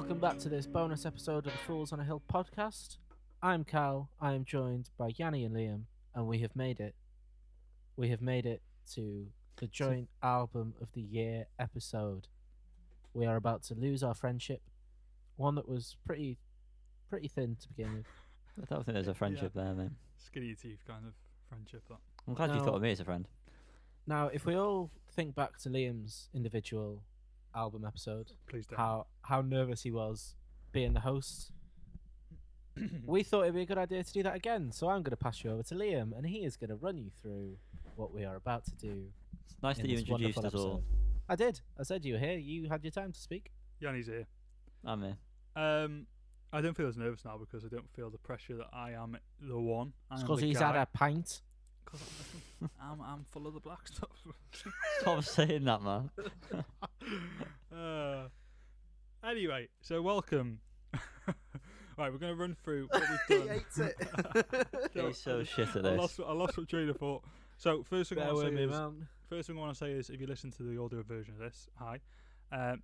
Welcome back to this bonus episode of the Fools on a Hill podcast. I'm Cal. I am joined by Yanni and Liam, and we have made it. We have made it to the joint album of the year episode. We are about to lose our friendship, one that was pretty thin to begin with. I don't think there's a friendship there, man. Skinny teeth kind of friendship, that. I'm glad you thought of me as a friend. Now, if we all think back to Liam's individual album episode, Please don't. how nervous he was being the host, we thought it'd be a good idea to do that again. So I'm going to pass you over to Liam, and he is going to run you through what we are about to do. It's nice that you introduced us all. I did. I said you were here. You had your time to speak. Yanni's here. I'm here. I don't feel as nervous now because I don't feel the pressure that I am the one. It's because he's had a pint. Because I'm full of the black stuff. Stop saying that, man. Anyway, so welcome. Right, we're going to run through what we've done. He hates it. He's so shit at this. I lost my train of thought. So first thing I Bear want with to me, say is, man. first thing I want to say is, if you listen to the audio version of this, hi,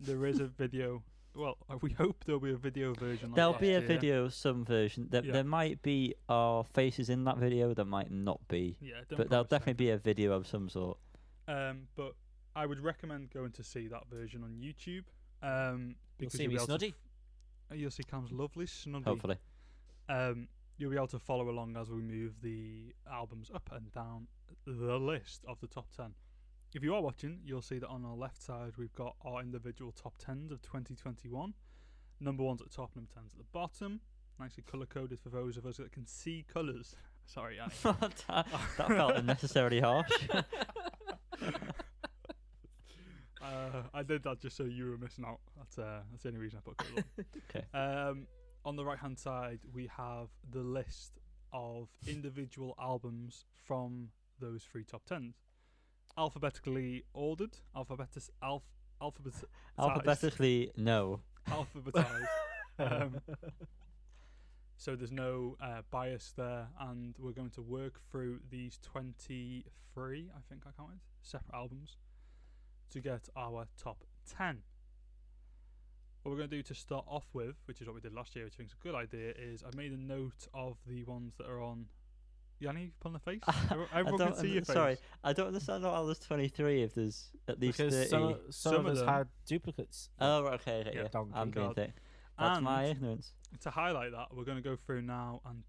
there is a video. Well, we hope there'll be a video version. Like There'll be a last year. video, some version. There might be our faces in that video. There might not be. Yeah, But there'll definitely be a video of some sort. But I would recommend going to see that version on YouTube. You'll Because see me snuddy. You'll see Cam's lovely snuddy. Hopefully. You'll be able to follow along as we move the albums up and down the list of the top 10. If you are watching, you'll see that on our left side we've got our individual top 10s of 2021. Number 1's at the top, number 10's at the bottom. Nicely colour coded for those of us that can see colours. Sorry, Yanni. that felt unnecessarily harsh. I did that just so you were missing out. That's the only reason I put colour on. Okay. On the right hand side, we have the list of individual albums from those three top 10s. Alphabetically ordered. Alphabetically, no. Alphabetized. So there's no bias there, and we're going to work through these 23, I think I counted, separate albums to get our top 10. What we're going to do to start off with, which is what we did last year, which I think is a good idea, is I've made a note of the ones that are on. Yanni, put on the face. Everyone can see your face. Sorry, I don't understand how there's 23 if there's at least Because 30. some of us them had duplicates. Oh, right, okay, Yeah, yeah. donkey. I'm being God. thick. That's And my ignorance. to highlight that, we're going to go through now and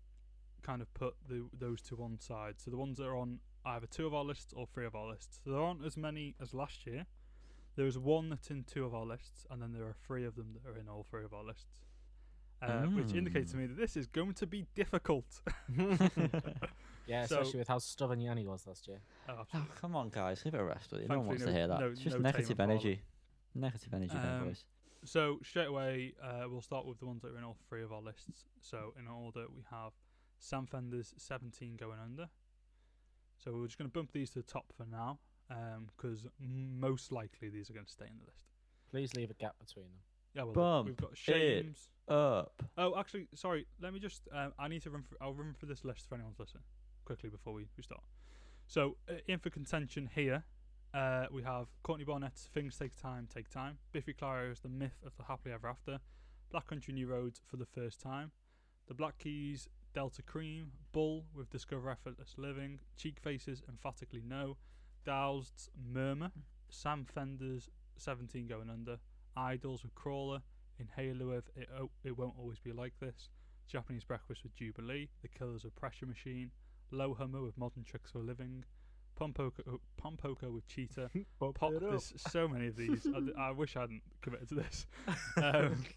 kind of put those to one side. So the ones that are on either 2 of our lists or 3 of our lists. So there aren't as many as last year. There is 1 that's in 2 of our lists, and then there are 3 of them that are in all 3 of our lists. Which indicates to me that this is going to be difficult. Yeah, So- especially with how stubborn Yanni was last year. Oh, Oh, absolutely. come on, guys. Give it a rest, will you? No one Thankfully, wants to hear that. no- It's just no negative Tame Impala. energy. Negative energy, boys. So straight away, we'll start with the ones that are in all 3 of our lists. So in order, we have Sam Fender's 17 Going Under. So we're just going to bump these to the top for now, because most likely these are going to stay in the list. Please leave a gap between them. Yeah, well, Bump we've got Shames. Up. Oh, actually, sorry. Let me just. I need to run. I'll run through this list for anyone's listening quickly before we start. So in for contention here, we have Courtney Barnett's "Things Take Time, Take Time." Biffy Clyro's "The Myth of the Happily Ever After." Black Country New Roads "For the First Time." The Black Keys "Delta Cream." Bull with "Discover Effortless Living." Cheek Faces "Emphatically No." Dowsed's "Murmur." Sam Fender's 17 Going Under. Idols with "Crawler." Inhaler with It Won't Always Be Like This. Japanese Breakfast with "Jubilee." The Killers with "Pressure Machine." Low Hummer with "Modern Tricks for a Living." Pompoko with "Cheetah." Pop, there's so many of these. I wish I hadn't committed to this.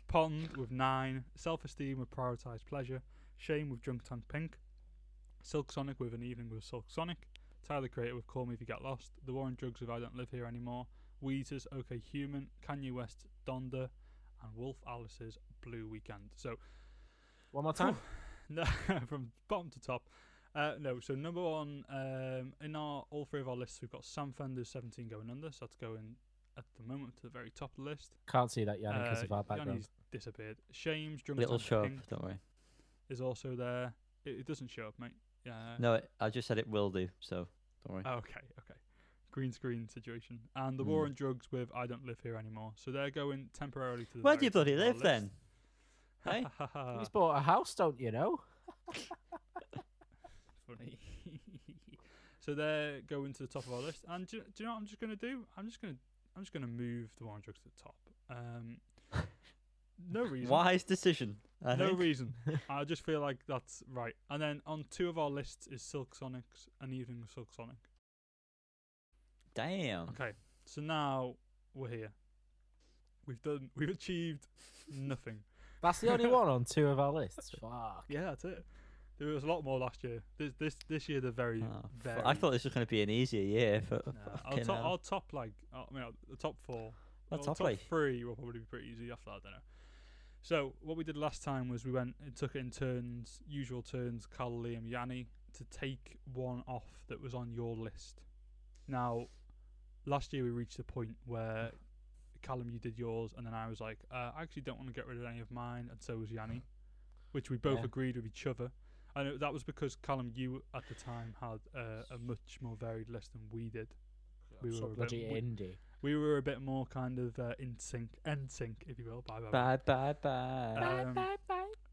Pond with 9. Self-Esteem with "Prioritise Pleasure." Shame with "Drunk Tank Pink." Silk Sonic with "An Evening with Silk Sonic." Tyler the Creator with "Call Me If You Get Lost." The War on Drugs with "I Don't Live Here Anymore." Weezer's "OK Human." Kanye West's "Donda." And Wolf Alice's "Blue Weekend." So One more time. no, from bottom to top. No, so number 1 in all 3 of our lists, we've got Sam Fender's 17 Going Under. So that's going at the moment to the very top of the list. Can't see that Yanni because of our background. Yanni's disappeared. Shame's "Drunk It'll Tank show up, Pink" don't worry. is also there. It doesn't show up, mate. Yeah. No, I just said it will do, so don't worry. Okay. Green screen situation. And the War on Drugs with "I Don't Live Here Anymore." So they're going temporarily to the Where very do you top bloody of our live list. then? Hey, he's bought a house, don't you know? Funny. So they're going to the top of our list, and do you know what I'm just gonna do? I'm just gonna move the orange jugs to the top. No reason. Wise decision. I No think. reason. I just feel like that's right. And then on 2 of our lists is Silk Sonics and Evening with Silk Sonic. Damn. Okay, so now we're here. We've achieved nothing. That's the only one on 2 of our lists. Fuck. Yeah, that's it. There was a lot more last year. This year they're very, very. I thought this was going to be an easier year. For I'll top like the top 4. Well, top top 3 will probably be pretty easy. After that, I don't know. So what we did last time was we went and took it in turns, usual turns. Cal, Liam, Yanni, to take one off that was on your list. Now, last year we reached a point where Callum, you did yours, and then I was like, I actually don't want to get rid of any of mine, and so was Yanni, which we both agreed with each other. And that was because Callum, you at the time had a much more varied list than we did. We were bloody indie. We were a bit more kind of in sync, if you will. Bye. Bye.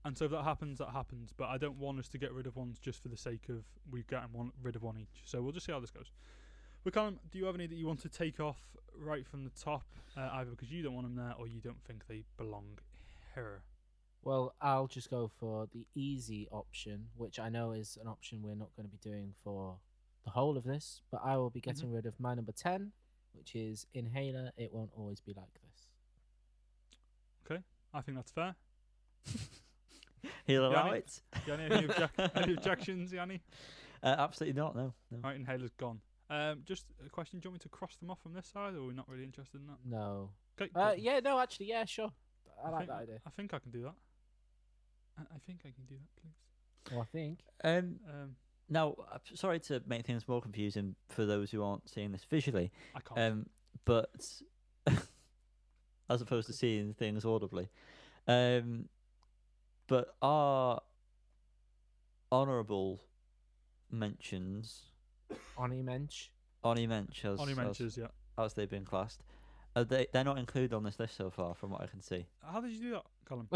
And so if that happens, that happens. But I don't want us to get rid of ones just for the sake of we getting rid of one each. So we'll just see how this goes. But Callum, do you have any that you want to take off right from the top, either because you don't want them there or you don't think they belong here? Well, I'll just go for the easy option, which I know is an option we're not going to be doing for the whole of this, but I will be getting rid of my number 10, which is Inhaler. It won't always be like this. Okay, I think that's fair. He'll allow it. Yanni, any objections, Yanni? Absolutely not. No. Right, Inhaler's gone. Just a question: do you want me to cross them off from this side, or are we not really interested in that? No. Okay. Yeah, no, actually, yeah, sure. I like that idea. I think I can do that. I think I can do that, please. Well, I think. Now, sorry to make things more confusing for those who aren't seeing this visually. I can't. But as opposed to seeing things audibly, but our honourable mentions, Oni Mensch, as they've been classed, they're not included on this list so far, from what I can see. How did you do that, Colin?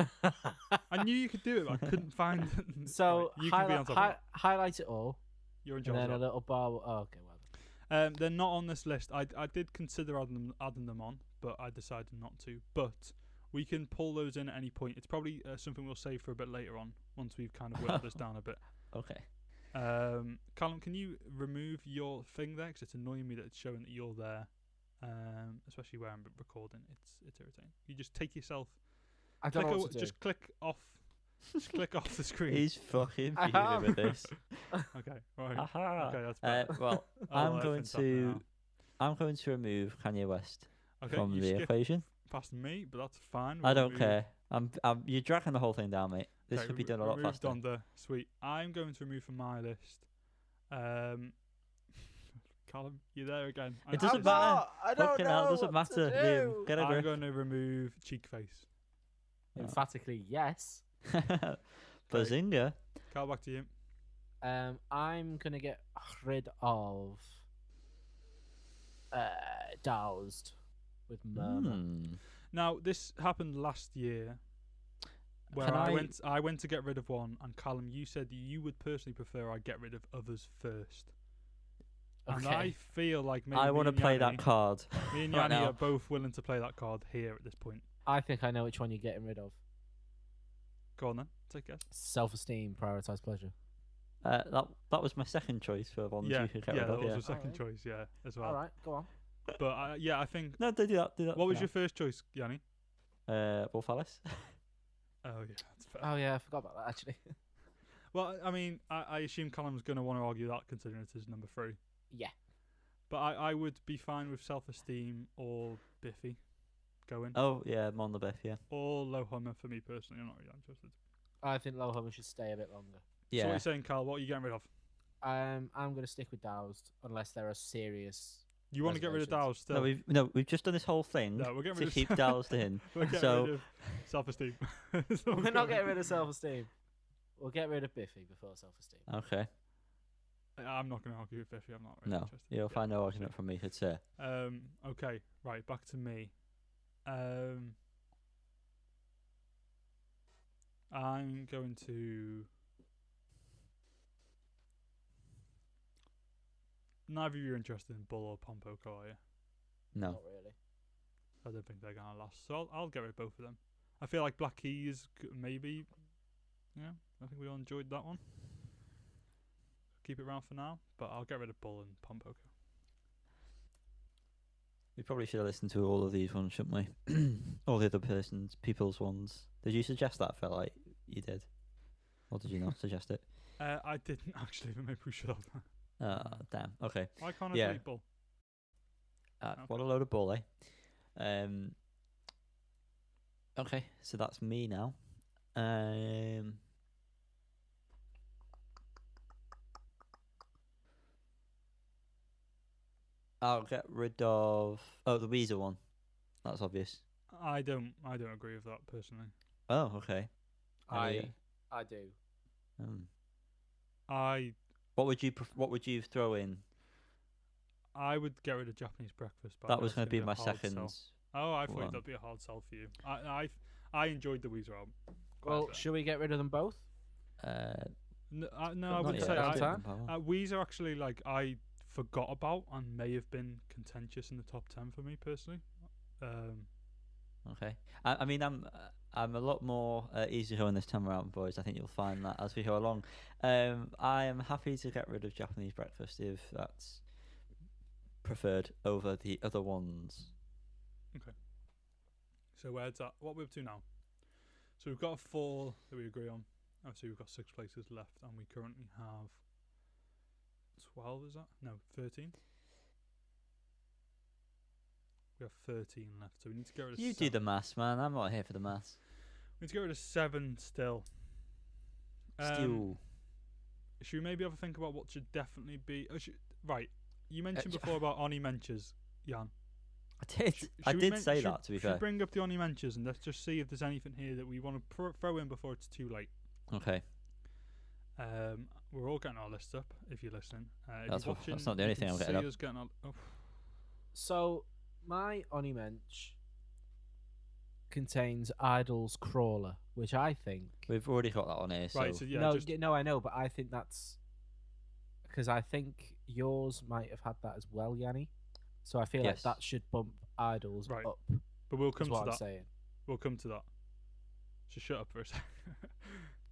I knew you could do it, but I couldn't find it. So you can be on top of it. Highlight it all. You're in and charge. then a little bar. Oh, okay, well. They're not on this list. I did consider adding them on, but I decided not to. But we can pull those in at any point. It's probably something we'll save for a bit later on, once we've kind of whittled this down a bit. Okay. Callum, can you remove your thing there? Because it's annoying me that it's showing that you're there, especially where I'm recording. It's irritating. You just take yourself. I don't know what to do. Just click off. Just click off the screen. He's fucking fuming with this. Okay, right. Aha. Okay, that's better. Well, I'm going to remove Kanye West from the equation. Past me, but that's fine. I don't care. You're dragging the whole thing down, mate. This could be done a lot faster. Sweet. I'm going to remove from my list. Callum, you're there again. It doesn't matter. I don't know. It doesn't matter. Liam, get a I'm grip. going to remove cheek face. Emphatically, yes. Bazinga. Carl, back to you. I'm gonna get rid of Doused with Murmur. Now, this happened last year, where I went to get rid of one, and Callum, you said you would personally prefer I get rid of others first. Okay. And I feel like maybe I want to play that card. Me and right Yanni now. are both willing to play that card here at this point. I think I know which one you're getting rid of. Go on then, take a guess. Self-esteem, prioritize pleasure. That was my second choice for ones you could get rid of. That was Yeah. a second choice, as well. All right, go on. But I think. No, do that. What was your first choice, Yanni? Wolf Alice. Oh yeah, that's fair. Oh yeah, I forgot about that actually. Well, I mean, I assume Callum's going to want to argue that, considering it is number 3. Yeah. But I would be fine with self-esteem or Biffy going. Oh yeah, I'm on the Biff. Yeah. Or Low Hummer for me personally. I'm not really interested. I think Low Hummer should stay a bit longer. Yeah. So what are you saying, Carl? What are you getting rid of? I'm going to stick with Doused unless there are serious. You want to get rid of Dows still? We've just done this whole thing No, we're getting to rid keep of Dows in. We're getting So- rid of self-esteem. We're not getting rid of self-esteem. We'll get rid of Biffy before self-esteem. Okay. I'm not going to argue with Biffy. I'm not really No, interested. you'll find no argument from me, I'd say. Okay, right, back to me. I'm going to. Neither of you are interested in Bull or Pompoko, are you? No. Not really. I don't think they're gonna last. So I'll get rid of both of them. I feel like Black Key is maybe. Yeah, I think we all enjoyed that one. Keep it around for now, but I'll get rid of Bull and Pompoko. We probably should have listened to all of these ones, shouldn't we? All the other people's ones. Did you suggest that? I felt like you did. Or did you not suggest it? I didn't actually, but maybe we should have. Damn. Okay. Why can't I Yeah. delete Bull? What a load of bull, eh? Okay, so that's me now. I'll get rid of the Weezer one. That's obvious. I don't agree with that personally. Oh, okay. I do. I What would you throw in? I would get rid of Japanese breakfast. But I That know was it's going to be my a hard second. sell. Oh, I thought one. that'd be a hard sell for you. I enjoyed the Weezer album. quite a Well, bit. should we get rid of them both? No, I Not wouldn't yet, say. I'll I- take them, pal. Weezer actually I forgot about and may have been contentious in the top 10 for me personally. Okay. I mean, I'm a lot more easygoing this time around, boys. I think you'll find that as we go along. I am happy to get rid of Japanese breakfast if that's preferred over the other ones. So where's that? What we're up to now? So we've got 4 that we agree on. Obviously, we've got 6 places left, and we currently have 12. Is that? No, 13. We have 13 left, so we need to get rid of. You 7. do the maths, man. I'm not here for the maths. We need to get rid of 7 still. Still. Should we maybe have a think about what should definitely be? Right, you mentioned sh- before about Oni Menchers, Jan. I did. Should I we did say should- that. To be should we fair. bring up the Oni Menchers and let's just see if there's anything here that we want to throw in before it's too late. Okay. We're all getting our lists up. If you're listening, if That's you're what- watching, that's not the you only can thing I'm getting see up. us getting our, So, my Onimensch contains Idol's Crawler, which I think. We've already got that on here. So. right. So yeah, no, just, no, I know, but I think that's because I think yours might have had that as well, Yanni. So I feel like Yes. that should bump Idols Right. up. but we'll Is come what to I'm that. saying. We'll come to that. So shut up for a second.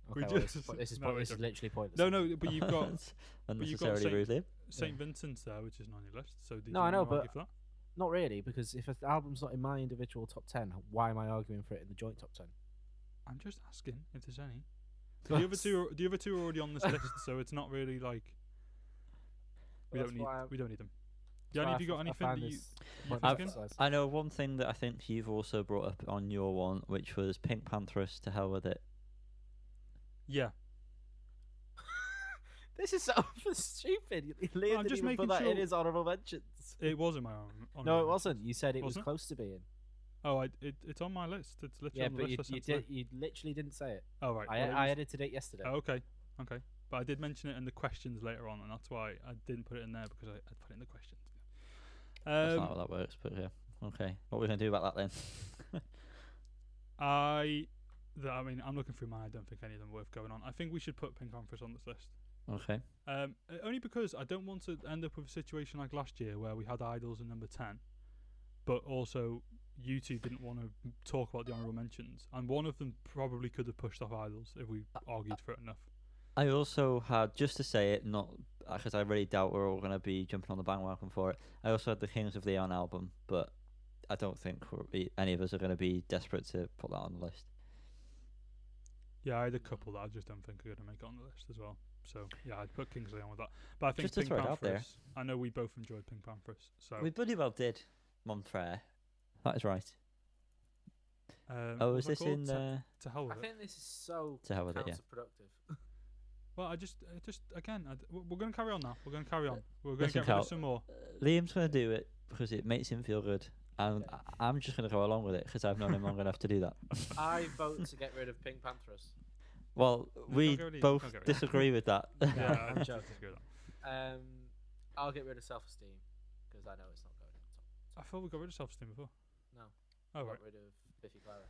Okay, We well, just- this is no, this we're is joking. literally pointless. No, but you've got That's you've got unnecessarily Saint- rude, Liam. St Vincent's there, which isn't on your list. So did No, you I know, wanna argue but- for that? Not really, because if an album's not in my individual top 10, why am I arguing for it in the joint top 10? I'm just asking if there's any. The other two are already on this list, so it's not really like we Well, don't that's why need I'm- them. That's Yanni, why have you got I anything find that you? this you pointless thinking? exercise. I know one thing that I think you've also brought up on your one, which was Pink Pantheress. To hell with it. Yeah, This is so stupid. Liam I'm didn't just even making put that in sure- his honourable mentions. it was in my own. on No, my it list. wasn't. You said it was Wasn't it? close to being. Oh, it's on my list. It's literally Yeah, on the but list. I you sent today. did. You literally didn't say it. Oh right. I well, it I was- edited it yesterday. Oh, okay. But I did mention it in the questions later on, and that's why I didn't put it in there because I put it in the questions. That's not how that works, but yeah. Okay. What are we going to do about that then? I mean, I'm looking through mine. I don't think any of them are worth going on. I think we should put Pink Pantheress on this list. Okay. Only because I don't want to end up with a situation like last year where we had Idols in number 10, but also you two didn't want to talk about the honourable mentions, and one of them probably could have pushed off Idols if we argued for it enough. I also had, just to say it, not because I really doubt we're all going to be jumping on the bandwagon for it, I also had the Kings of Leon album, but I don't think any of us are going to be desperate to put that on the list. Yeah, I had a couple that I just don't think are going to make it on the list as well. So yeah, I'd put Kingsley on with that. But I think Just to Pink throw it out there. Pantheress. I know we both enjoyed Pink Pantheress. So We bloody well did, Montfrere. That is right. what Oh, was is that this called? in... To hell I with it. think this is so To hell with it, yeah. counterproductive. Well, I just again, we're going to carry on now. We're going to carry on. We're going to Listen, get rid of Cal, some more. Liam's going to do it because it makes him feel good. And I'm just going to go along with it because I've known him long enough to do that. I vote to get rid of Pink Pantheress. Well, No, we don't get rid of- both don't get rid of it. disagree with that. Yeah, I'm I joking. disagree with that. I'll get rid of self-esteem because I know it's not going on top. I thought we got rid of self-esteem before. No, Oh right. got rid of Biffy Clyro.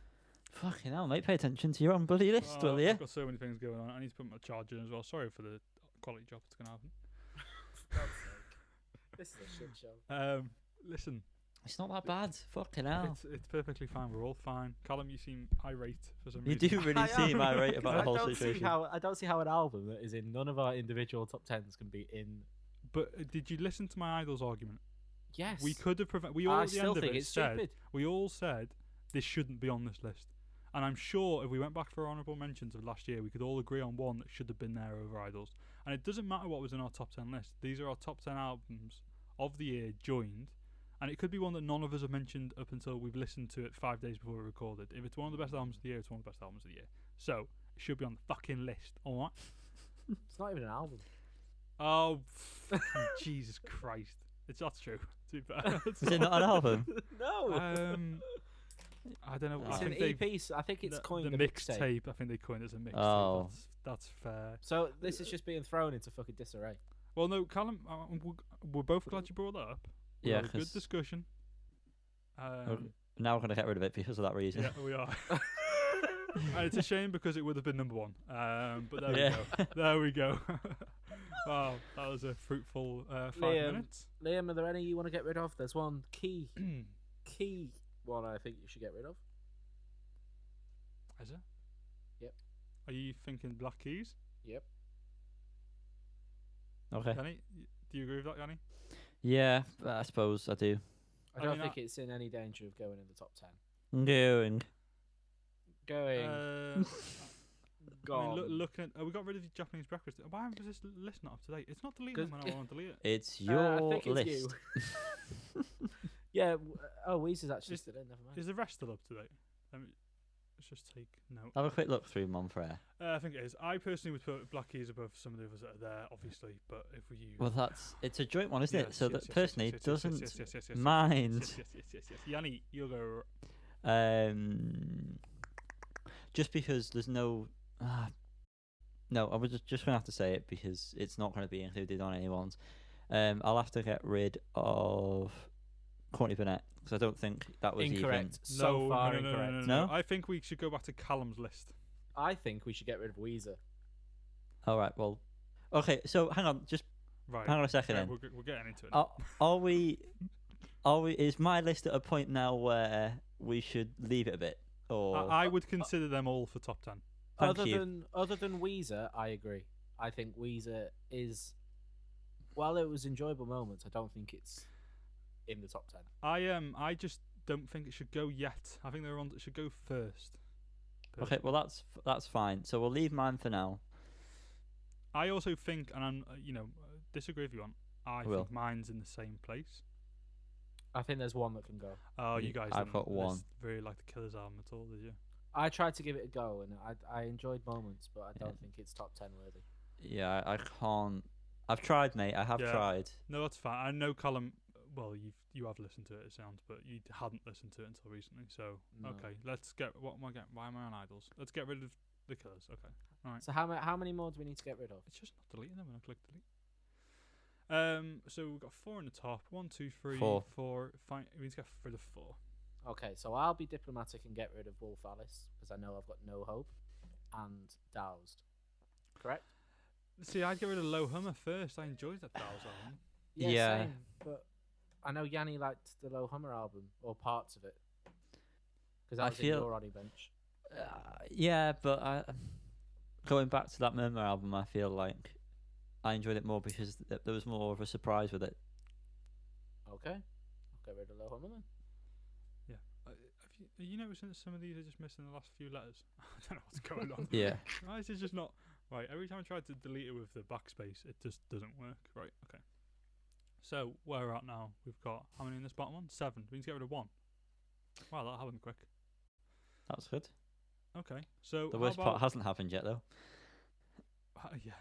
Fucking hell, mate. Pay attention to your own bloody list, will you? I've got so many things going on. I need to put my charger in as well. Sorry for the quality drop that's going to happen. This is a shit show. Listen, It's not that bad. Fucking hell. it's perfectly fine. We're all fine. Callum, you seem irate for some You reason. do really seem irate about the whole I situation. don't see how an album that is in none of our individual top tens can be in. But did you listen to my idols argument? Yes. We could have we all I at the still end of think it it's said stupid. we all said this shouldn't be on this list. And I'm sure if we went back for honourable mentions of last year, we could all agree on one that should have been there over idols. And it doesn't matter what was in our top 10 list. These are our top 10 albums of the year joined. And it could be one that none of us have mentioned up until we've listened to it 5 days before we recorded. If it's one of the best albums of the year, it's one of the best albums of the year. So, it should be on the fucking list, alright? It's not even an album. Oh, fucking Jesus Christ. That's true. To be fair. Is it not an album? No. I don't know. It's I an think EP. I think it's coined the a mixtape. mixtape. I think they coined it as a mixtape. Oh. That's fair. So this is just being thrown into fucking disarray. Well, no, Callum, we're both glad you brought that up. We Yeah, had a good 'cause- discussion. Now we're going to get rid of it because of that reason. Yeah, we are. And it's a shame because it would have been number one. But there Yeah. we go. There we go. Wow, that was a fruitful 5 minutes. Liam, are there any you want to get rid of? There's one key one I think you should get rid of. Is it? Yep. Are you thinking Black Keys? Yep. Okay. Yanni, do you agree with that, Yanni? Yeah, I suppose I do. I I don't mean, think it's in any danger of going in the top 10. Going. Going. I mean, gone. look at. We got rid of the Japanese breakfast. Why is this list not up to date? It's not deleting when I want to delete it. It's I your think it's list. you. Yeah. Weezer's actually still in. Never mind. Is the rest still up to date? Let's just take note. Have a quick look through them on prayer. I think it is. I personally would put Black Keys above some of the others that are there, obviously. But if we use. Well, it's a joint one, isn't it? Yes, So yes, that yes, personally yes, doesn't yes, mind. Yes. Yanni, you'll go. Just because there's no. No, I was just gonna have to say it because it's not going to be included on anyone's. I'll have to get rid of Courtney Burnett because I don't think that was Incorrect. even. So far incorrect. No? I think we should go back to Callum's list. I think we should get rid of Weezer. All right. Well. Okay. So hang on. Just Right. hang on a second. Yeah, Then. we're getting into it. Now. Are we? Is my list at a point now where we should leave it a bit? Or I would consider them all for top 10. Thank you. Other than Weezer, I agree. I think Weezer is. While it was enjoyable moments, I don't think it's in the top 10. I just don't think it should go yet. I think there are ones that should go first. Okay, well that's fine. So we'll leave mine for now. I also think, and I'm disagree if you want. I will. think mine's in the same place. I think there's one that can go. Oh, you guys I've didn't got one. really like the Killers album at all, did you? I tried to give it a go, and I enjoyed moments, but I don't Yeah. think it's top 10 worthy. Yeah, I can't. I've tried, mate. I have Yeah. tried. No, that's fine. I know Callum. Well, you have listened to it. It sounds, but you hadn't listened to it until recently. So No. okay, let's get. What am I getting? Why am I on idols? Let's get rid of the Killers. Okay, all right. So how many more do we need to get rid of? It's just not deleting them when I click delete. So we've got 4 in the top. 1, 2, 3, Four. 4. Fine. We need to get rid of 4. Okay, so I'll be diplomatic and get rid of Wolf Alice because I know I've got no hope, and Doused. Correct? See, I'd get rid of Low Hummer first. I enjoyed that Dow's album. Yeah. Same, but I know Yanni liked the Low Hummer album or parts of it because I that was in feel- your Roddy bench. Yeah, but going back to that Murmur album, I feel like I enjoyed it more because there was more of a surprise with it. Okay, I'll get rid of Low Hummer then. Have you noticing that some of these are just missing the last few letters? I don't know what's going on. Yeah. Why is it just not right? Every time I try to delete it with the backspace, it just doesn't work. Right. Okay. So where we're at now, we've got how many in this bottom one? 7. We need to get rid of 1. Wow, that happened quick. That's good. Okay. So The how worst about, part hasn't happened yet, though. Yeah.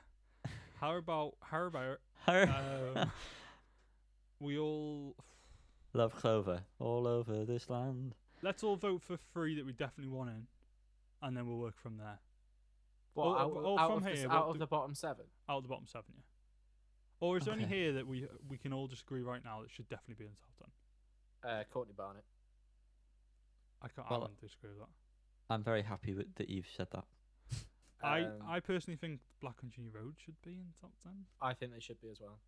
How about we all Love Clover all over this land. let's all vote for 3 that we definitely want in, and then we'll work from there. What, Oh, out, oh, out from of here, the, what out of do- the bottom 7? Out of the bottom 7, yeah. Or is there any Okay. here that we can all just agree right now that should definitely be in the top 10? Courtney Barnett. I Well, wouldn't disagree with that. I'm very happy that you've said that. I personally think Black Country Road should be in top 10. I think they should be as well.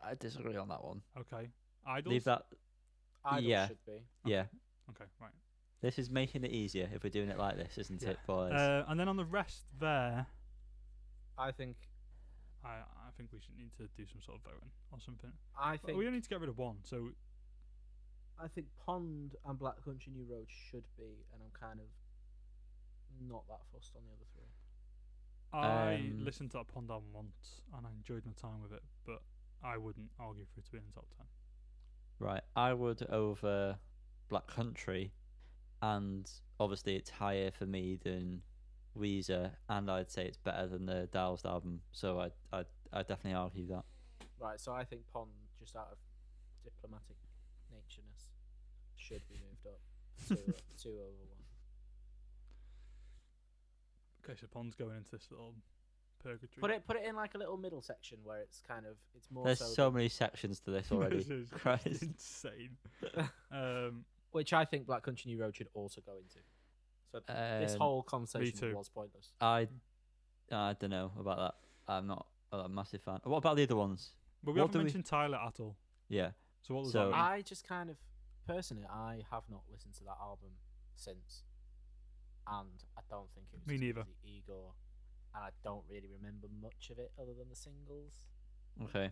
I disagree on that one. Okay. Idols? Leave that. Idols Yeah. should be. Yeah. Okay, right. This is making it easier if we're doing it like this, isn't it, boys? And then on the rest there, I think. I think we should need to do some sort of voting or something. I But think. we don't need to get rid of one, so I think Pond and Black Country New Road should be, and I'm kind of not that fussed on the other three. I listened to that Pond album once and I enjoyed my time with it, but I wouldn't argue for it to be in the top 10. Right. I would over Black Country, and obviously it's higher for me than Weezer, and I'd say it's better than the Doused album. So I definitely argue that. Right, so I think Pond, just out of diplomatic natureness, should be moved up to 2 over 1. Okay, so Pond's going into this little purgatory. Put it in like a little middle section where it's kind of it's more. There's so so many sections to this already. This is Christ. insane. which I think Black Country New Road should also go into. So this whole conversation too. was pointless. I don't know about that. I'm not a massive fan. What about the other ones? But we What haven't do we- mentioned Tyler at all. Yeah. So what does So- that mean? I just kind of personally, I have not listened to that album since, and I don't think it was Me as neither. good as the Igor, and I don't really remember much of it other than the singles. Okay.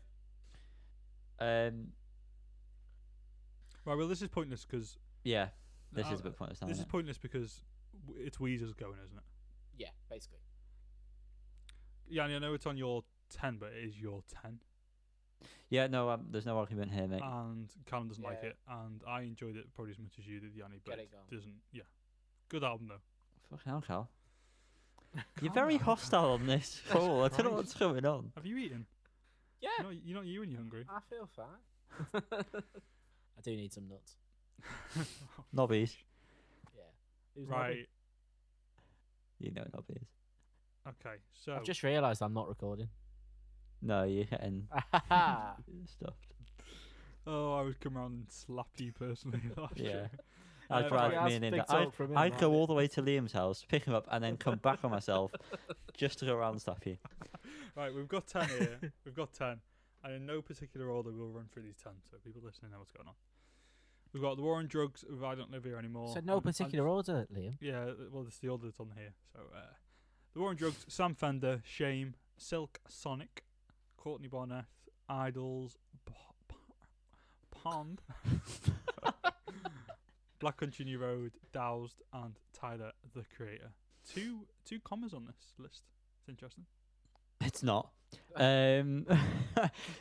Right, well, this is pointless because Yeah. This is a bit pointless now, This is isn't it? pointless because it's Weezer's going, isn't it? Yeah, basically. Yeah, I know it's on your 10, but it is your 10. Yeah, no, there's no argument here, mate. And Callum doesn't like Yeah. it, and I enjoyed it probably as much as you did, Yanni, but Get it it going. doesn't. Yeah, good album though. Fucking hell, Cal. You're Calm very down, hostile on this call. I don't know what's going on. Have you eaten? Yeah, You're not you when you're hungry. I feel fine. I do need some nuts. Nobbies. Yeah. Who's Right. You know nobbies. Okay. So I've just realised I'm not recording. No, you're getting yeah, stuffed. Oh, I would come around and slap you personally. last Yeah. year. I'd Uh, drive right. me and him. Big talk from him, I'd go right? all the way to Liam's house, pick him up, and then come back on myself just to go around and slap you. Right, we've got 10 here. We've got 10. And in no particular order, we'll run through these 10, so people listening know what's going on. We've got The War on Drugs with I Don't Live Here Anymore. So no and- particular order, Liam. Yeah, well, it's the order that's on here. So, The War on Drugs, Sam Fender, Shame, Silk Sonic, Courtney Barnett, Idols, Pond, Black Country New Road, Doused, and Tyler, the Creator. Two commas on this list. It's interesting. It's not.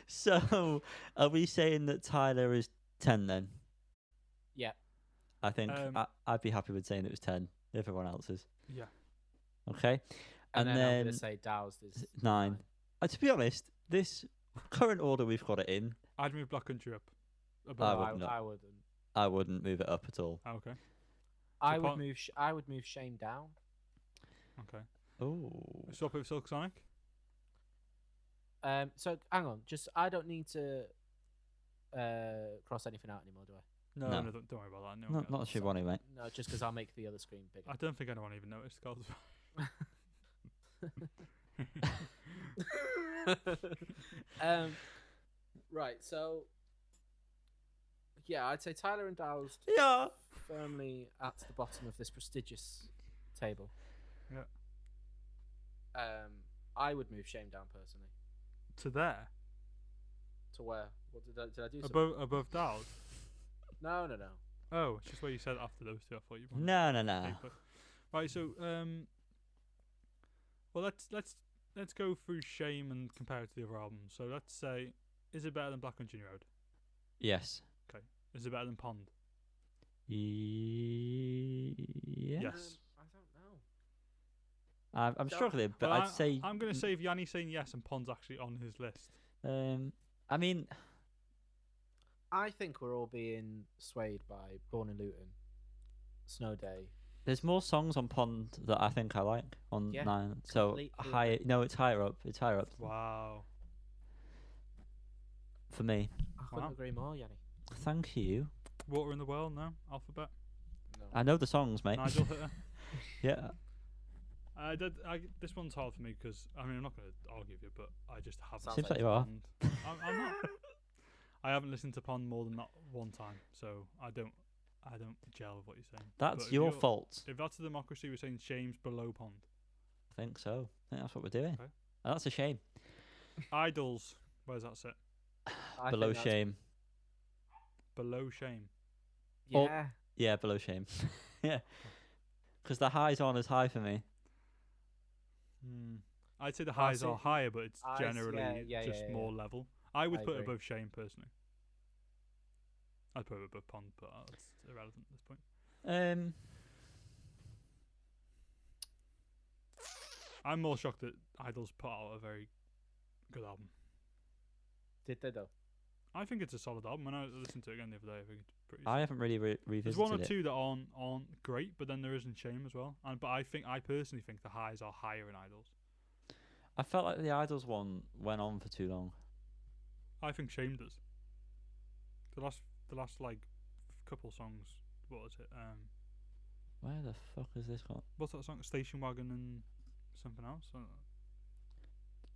So, are we saying that Tyler is 10 then? Yeah. I think I'd be happy with saying it was 10 if everyone else is. Yeah. Okay. And, And then I'm then going to say Doused is 9. To be honest, this current order we've got it in, I'd move Black Country up. I Above. would not. I wouldn't. I wouldn't move it up at all. Oh, okay. I Pon- would move Shame down. Okay. Oh. Swap it with Silk Sonic. So hang on, just I don't need to cross anything out anymore, do I? No, No. don't worry about that. No, one Not, cares. not sure, Bonnie, mate. No, just because I'll make the other screen bigger. I don't think anyone even noticed. Carl's Right, so yeah, I'd say Tyler and Doused Yeah. firmly at the bottom of this prestigious table. Yeah. I would move Shame down personally. to there. To where? What did I do? Something? Above Dowd. No. Oh, it's just what you said after those two. I thought you. wanted No. to take both. Right. So well, let's go through Shame and compare it to the other albums. So let's say, is it better than Black Country Road? Yes. Is it better than Pond? Yes. Yes. I don't know. I'm struggling, but Well, I'd say. I'm going to say if Yanni's saying yes and Pond's actually on his list. I mean, I think we're all being swayed by Born in Luton, Snow Day. there's more songs on Pond that I think I like on Yeah, 9. So completely higher. agree. No, it's higher up. It's higher up Wow. for me. I couldn't Wow. agree more, Yanni. Thank you. Water in the Well, no? Alphabet? No. I know the songs, mate. Nigel Hitter. Yeah. This one's hard for me because I'm not going to argue with you, but I just haven't. Sounds Seems like like you are. I'm not. I haven't listened to Pond more than that one time, so I don't gel with what you're saying. But That's if your you're- fault. If that's a democracy, we're saying Shame's below Pond. I think so. I think that's what we're doing. Okay. And that's a shame. Idols, where's that sit? I Below think that's- shame. Below Shame. Oh. Yeah. Yeah, below shame. Yeah. Because the high's on as high for me. I'd say the I highs see. are higher, but it's I see. generally Yeah, just yeah. more level. I would I put it agree. above Shame personally. I'd put it above Pond, but that's irrelevant at this point. I'm more shocked that Idols put out a very good album. Did they though? I think it's a solid album. When I listened to it again the other day, I think it's pretty. I haven't really revisited There's one or it. two that aren't great, but then there isn't Shame as well. But I personally think the highs are higher in Idols. I felt like the Idols one went on for too long. I think Shame does. The last like couple songs. What was it? Where the fuck is this one? What's that song? Station Wagon and something else.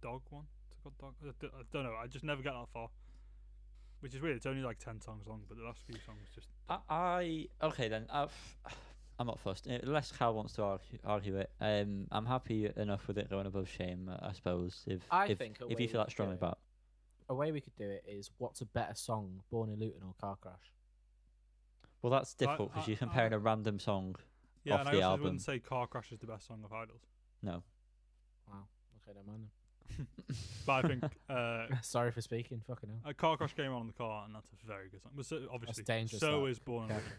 Dog one. It's got dog. I don't know. I just never get that far. Which is weird. It's only like 10 songs long, but the last few songs just. Okay then. I'm not fussed. Unless Cal wants to argue it. I'm happy enough with it going above Shame. I suppose if I think a if way you feel we that strongly could do it- about. A way we could do it is what's a better song, Born in Luton or Car Crash? Well, that's difficult because you're comparing a random song. Yeah, off and I the also album. wouldn't say Car Crash is the best song of Idols. No. Wow. Okay, don't mind them. But I think Sorry for speaking. Fucking hell. a Car Crash came on in the car, and that's a very good song. But obviously, dangerous, so that. is Born in Yeah. Luton.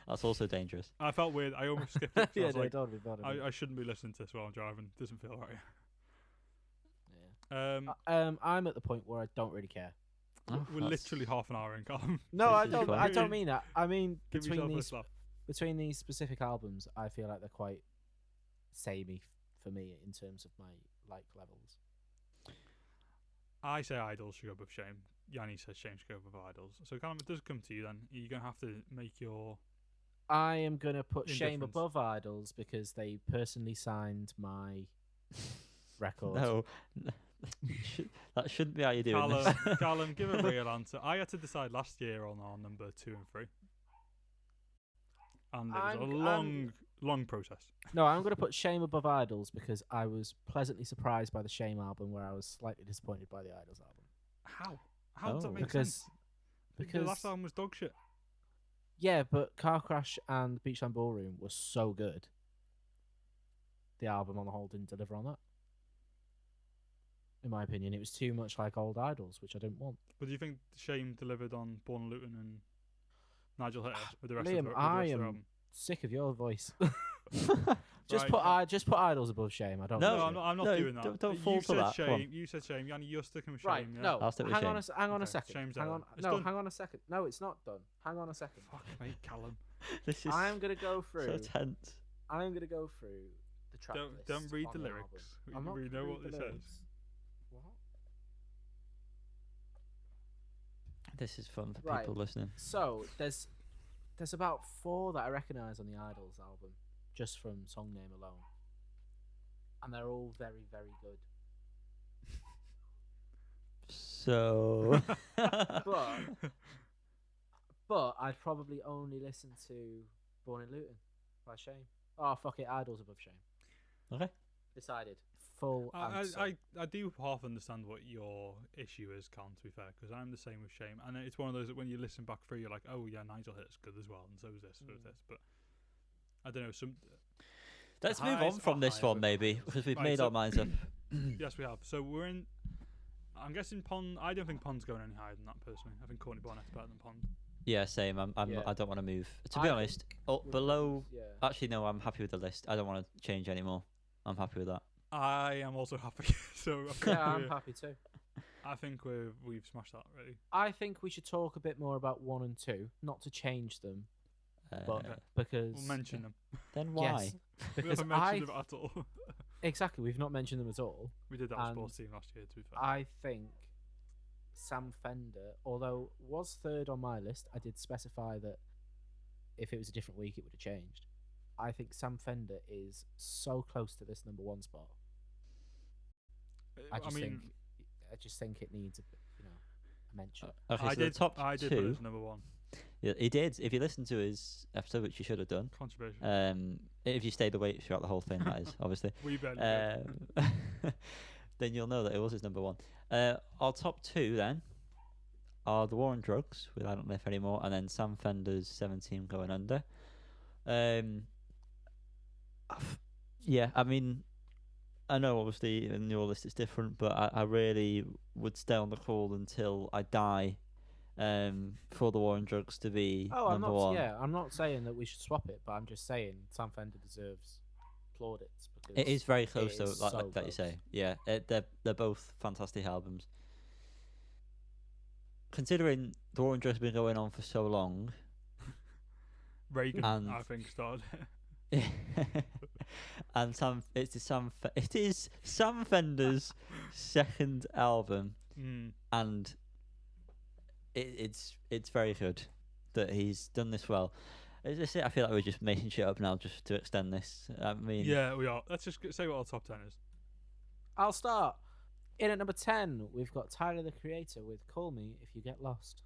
That's also dangerous. I felt weird. I almost skipped it. 'cause I Yeah, was no, like, don't be bothered. I shouldn't be listening to this while I'm driving. Doesn't feel right. Yeah. I'm at the point where I don't really care. Oh, We're that's- literally half an hour in, Colin. No, This I is don't. fun. I don't mean that. I mean Give yourself a between slap. these specific albums, I feel like they're quite samey for me in terms of my like levels. I say Idols should go above Shame. Yanni says Shame should go above Idols. So, Callum, it does come to you then. You're going to have to make your. I am gonna put Shame Indifference. above Idols because they personally signed my record. No. That shouldn't be how you're doing this. Callum, give a real answer. I had to decide last year on our number 2 and 3. And it was a I'm- long process. No, I'm gonna put Shame above Idols because I was pleasantly surprised by the Shame album, where I was slightly disappointed by the Idols album. How? How does that Oh. make Because sense? The last album was dog shit. yeah, but Car Crash and Beachland Ballroom was so good. The album on the whole didn't deliver on that. In my opinion, it was too much like old Idols, which I didn't want. But do you think Shame delivered on Born in Luton and Nigel Hitter with the rest Liam, of the, with the I rest of the am album? sick of your voice. Right, just put Idols above Shame. I don't. No, want No, Shame. I'm not No, doing that. don't fall you for said that, come on. Shame. You said Shame. Yanni, you're sticking with Shame. Right, yeah? no. I'll stick with hang Shame. on, hang on a Okay, second. Shame's Hang out on, then. It's no, done. hang on a second. No, it's not done. Hang on a second. Fuck me, Callum. This is I am gonna go through. so tense. I am gonna go through the track Don't lists read on the the lyrics. album. I'm not We gonna know read what the it says. lyrics. What? This is fun for Right. people listening. So there's about 4 that I recognise on the Idols album, just from song name alone, and they're all very, very good. So But I'd probably only listen to Born in Luton by Shame. Oh fuck it, Idols above Shame. Okay. Decided. Full answer. I do half understand what your issue is, Colin, to be fair, because I'm the same with Shame. And it's one of those that when you listen back through, you're like, oh, yeah, Nigel Hitter's good as well, and so is this, so is this. But I don't know. Let's move highs on from are this higher, one but- maybe because we've Right, made so- our minds up. Yes, we have. So we're in. I'm guessing Pond. I don't think Pond's going any higher than that, personally. I think Courtney Barnett's better than Pond. Yeah, same. Yeah. I don't want to move. To I be think honest, with below. those, yeah. Actually, no. I'm happy with the list. I don't want to change anymore. I'm happy with that. I am also happy. So I think, Yeah, I'm happy too. I think we've smashed that already. I think we should talk a bit more about 1 and 2, not to change them, but Okay. because We'll mention them. Then why? yes, We because haven't mentioned them at all. exactly we've not mentioned them at all. We did that with And sports team last year, to be fair. I think Sam Fender, although was 3rd on my list, I did specify that if it was a different week, it would have changed. I think Sam Fender is so close to this number one spot. I just think it needs a mention. Okay, I so the did. top I did put it two. as number one. Yeah, he did. If you listen to his episode, which you should have done, Controversial. if you stayed awake throughout the whole thing, that is obviously. We barely did. Then you'll know that it was his number one. Our top two then are The War on Drugs with I Don't Live Anymore, and then Sam Fender's 17 Going Under. Yeah, I mean, I know obviously in your list it's different, but I really would stay on the call until I die for The War on Drugs to be number one. I'm not saying that we should swap it, but I'm just saying Sam Fender deserves plaudits. Because It is very close, though, is like so that you close. say. Yeah, they're both fantastic albums. Considering The War on Drugs has been going on for so long, Reagan, and- I think, started. and it is Sam Fender's second album, and it's very good that he's done this well. It's I feel like we're just making shit up now just to extend this. I mean, Yeah, we are. Let's just say what our top 10 is. I'll start. In at number 10, we've got Tyler the Creator with Call Me If You Get Lost.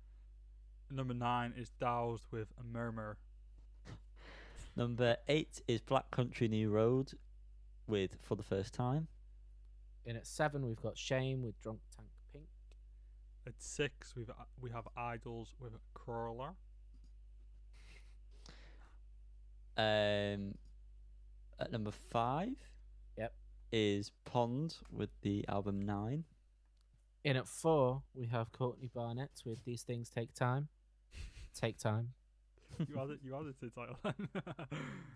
Number 9 is Doused with A Murmur. Number 8 is Black Country New Road with For the First Time. In at 7, we've got Shame with Drunk Tank Pink. At 6, we have Idols with Crawler. At number 5, Yep, is Pond with the album 9. In at 4, we have Courtney Barnett with These Things Take Time. Take Time. You added to the title.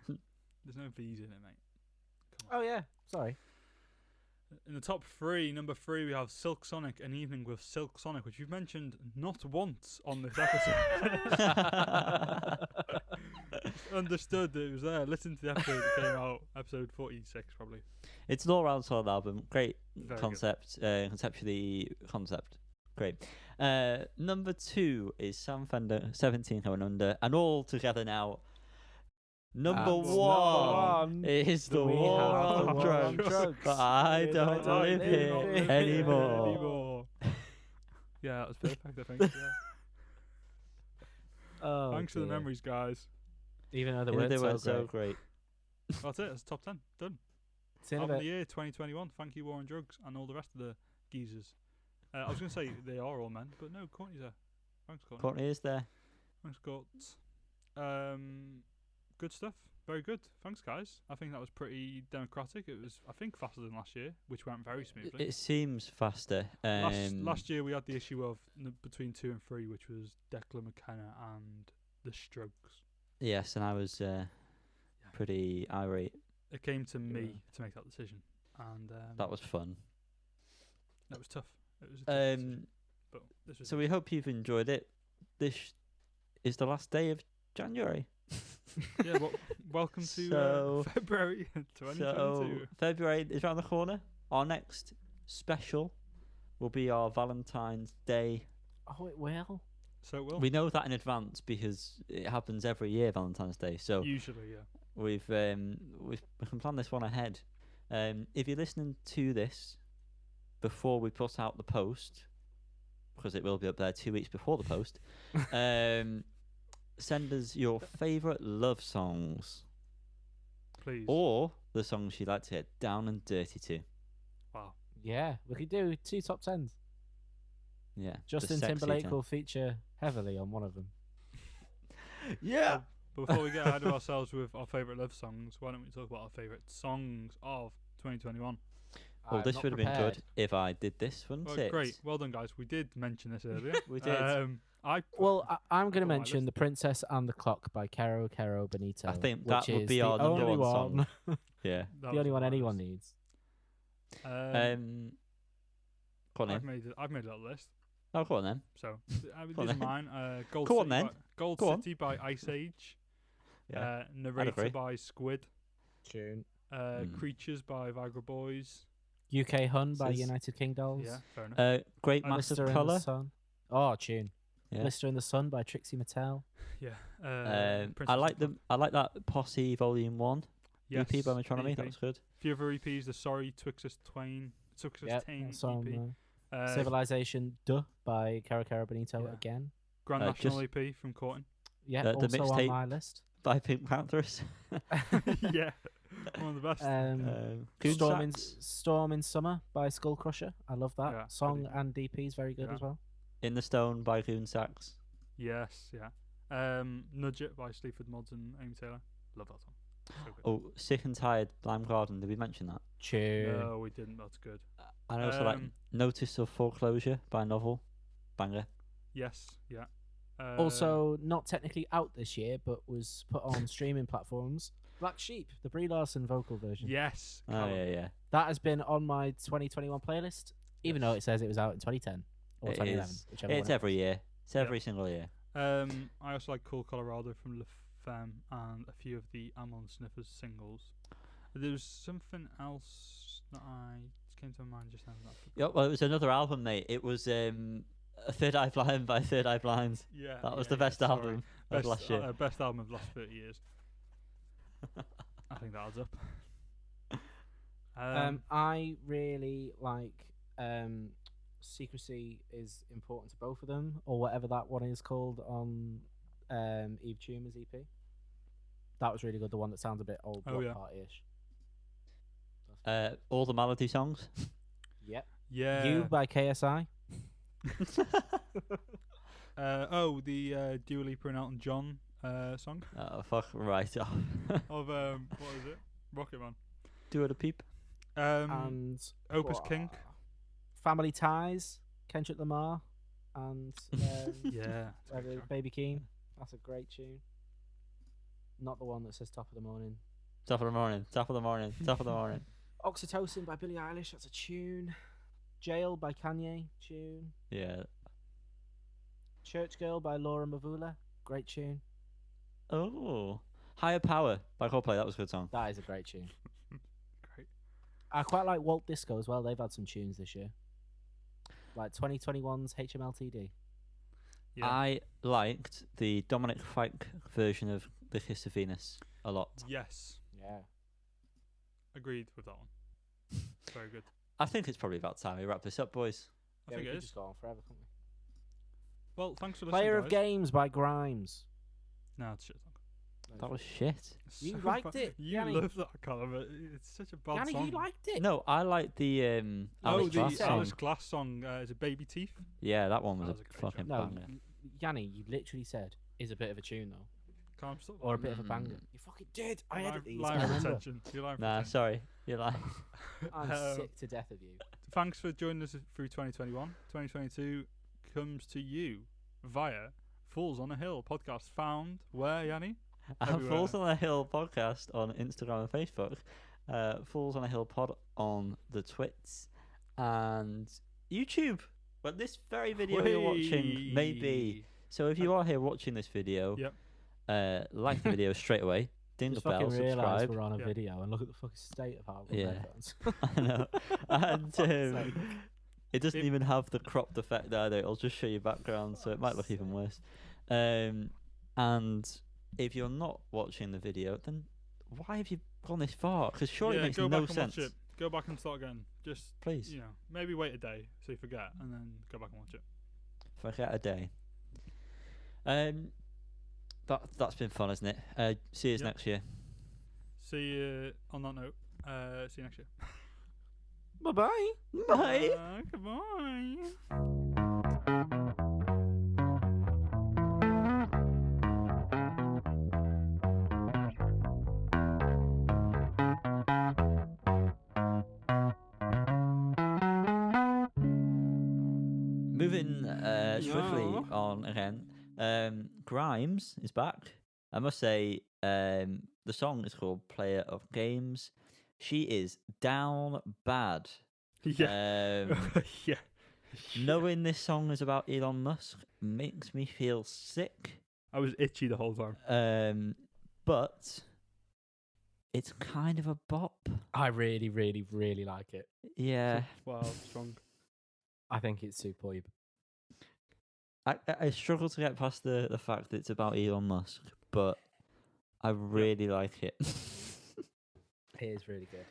There's no V's in it, mate. Oh yeah, sorry. In the top 3, number 3, we have Silk Sonic, An Evening with Silk Sonic, which you've mentioned not once on this episode. Understood that it was there. Listen to the episode that came out, episode 46 probably. It's an all-round solid album. Great Very concept. Concept. Great. Number 2 is Sam Fender, 17 Going Under, and all together now. Number one is The We War Have on the War on Drugs, Drugs. but I We don't don't live live here here anymore. Yeah, that was perfect, I think. Yeah. Oh, Thanks for the dear. memories, guys. Even though they Yeah, weren't they were so so great. That's it. That's top 10. Done. See you in a Album of the bit. year 2021. Thank you, War on Drugs, and all the rest of the geezers. I was going to say they are all men, but no, Courtney's there. Thanks, Courtney. Courtney is there. Thanks, Court. Good stuff. Very good. Thanks, guys. I think that was pretty democratic. It was, I think, faster than last year, which went very smoothly. It seems faster. Last year we had the issue of between 2 and 3, which was Declan McKenna and The Strokes. Yes, and I was pretty irate. It came to me to make that decision, and That was fun. that was tough. It was a tough decision, but this was So we hope you've enjoyed it. This is the last day of January. yeah. Well, welcome to February 2022. So February is around the corner. Our next special will be our Valentine's Day. Oh, it will. So it will. We know that in advance because it happens every year, Valentine's Day. So Usually, yeah. we can plan this one ahead. If you're listening to this before we put out the post, because it will be up there 2 weeks before the post, send us your favourite love songs Please. or the songs you'd like to get down and dirty to. Wow. Yeah, we could do 2 top 10s. Yeah, the Justin sexy Timberlake time. will feature heavily on one of them. Yeah. But before we get ahead of ourselves with our favourite love songs, why don't we talk about our favourite songs of 2021? Well, I'm this not would have been prepared. good if I did this, wouldn't Well, it? great. Well done, guys. We did mention this earlier. We did. Well, I'm going to on my mention list. The Princess and the Clock by Caro Bonito. I think which that would is be the our number only one song. Yeah. That The only was one on my anyone list. needs. Go on then. I've made a little list. Oh, go on then. So Go on these are then. mine. Gold Go on City then. by, Gold Go on. City by Ice Age. Yeah. Narrator agree. by Squid. Tune. Creatures by Viagra Boys. UK Hun by This is- United King Dolls. Yeah, fair enough. Great Blister Massive in the Colour. Sun. Oh, tune. Yeah. Blister in the Sun by Trixie Mattel. Yeah. I Princess like Club. I like that Posse Volume 1 Yes, EP by Metronomy. That EP. was good. A few other EPs, the Sorry Twixt Twain Yep, Tane that song, EP. Civilization Duh by Cara Cara Benito yeah. again. Grand National just- EP from Corton. Yeah, The also on mixtape. my list. By Pink Panthers. Yeah. One of the best. Coon Storm Sax. in Summer by Skull Crusher. I love that Yeah, song, pretty- and DP is very good Yeah. as well. In the Stone by Coon Sax. Yes, yeah. Nudge It by Sleaford Mods and Amy Taylor. Love that song. So good. Oh, Sick and Tired, Lime Garden. Did we mention that? Cheer. No, we didn't. That's good. And I also like Notice of Foreclosure by Novel. Banger. Yes, yeah. Also, not technically out this year, but was put on streaming platforms. Black Sheep, the Brie Larson vocal version. Yes. Oh, Callum. yeah. That has been on my 2021 playlist, even though it says it was out in 2010 or It 2011, is. whichever It's one. every year. It's Yeah. every single year. I also like Cool Colorado from La Femme and a few of the Amon Sniffers singles. There was something else that came to my mind just now. that I forgot. Yeah, well, it was another album, mate. It was A Third Eye Blind by Third Eye Blind. Yeah, That was yeah, the yeah, best sorry. album of last year. Best album of the last 30 years. I think that adds up. I really like Secrecy is Important to Both of Them, or whatever that one is called on Eve Tumer's EP. That was really good, the one that sounds a bit old Oh, block yeah. party-ish. All the Melody songs. Yep. Yeah. You by KSI. The Dua Lipa and Elton John song Oh, fuck right off. of what is it? Rocket Man. Do it a peep. And Opus King. Family Ties, Kendrick Lamar, and Yeah. whatever, Baby Keem. That's a great tune. Not the one that says Top of the Morning. Top of the morning. Top of the morning. Top of the morning. Oxytocin by Billie Eilish, that's a tune. Jail by Kanye, tune. Yeah. Church Girl by Laura Mavula, great tune. Oh. Higher Power by Coldplay. That was a good song. That is a great tune. Great. I quite like Walt Disco as well. They've had some tunes this year. Like 2021's HMLTD. Yeah. I liked the Dominic Fike version of The Kiss of Venus a lot. Yes. Yeah. Agreed with that one. Very good. I think it's probably about time we wrap this up, boys. I Yeah, think we it could is. just go on forever, couldn't we? Well, thanks for listening. Player of guys. Games by Grimes. No, it's shit. That was shit. It's You so liked bad. it, You Yanni. love that colour. It's such a bad Yanni, song. you liked it. No, I like the Alice the Glass song. Alice Glass song. Is it Baby Teeth? Yeah, that one was, That was a a great fucking No, banger. Yanni, you literally said is a bit of a tune though, Can't stop. or a bit of a banger. Mm. You fucking did. I edit these. I Line remember. retention. You're lying for Nah, attention. sorry. You're lying. I'm Um, sick to death of you. Thanks for joining us through 2021. 2022 comes to you via Fools on a Hill podcast, found where, Yanni? Fools on a Hill podcast on Instagram and Facebook. Fools on a Hill pod on the Twits. And YouTube. But this very video you're watching may be. So if you are here watching this video, Yep. like the video straight away. Ding the Just bell, fucking realise subscribe. we're on a Yeah. video and look at the fucking state of our Yeah. headphones. I know. And sake. it doesn't If- even have the cropped effect either. It'll just show you background, so it might look even worse. And if you're not watching the video, then why have you gone this far? Because surely it makes go no back and sense. watch it. Go back and start again. Just, Please, maybe wait a day so you forget, and then go back and watch it. forget a day. That's been fun, isn't it? See you Yep. next year. See you on that note. See you next year. Bye bye. Bye. Goodbye. Moving swiftly No. on again. Grimes is back. I must say, the song is called "Player of Games." She is down bad. Yeah. Yeah. Knowing this song is about Elon Musk makes me feel sick. I was itchy the whole time. But it's kind of a bop. I really, really, really like it. Yeah. Wow, strong. I think it's superb. I struggle to get past the fact that it's about Elon Musk, but I really like it. It is really good.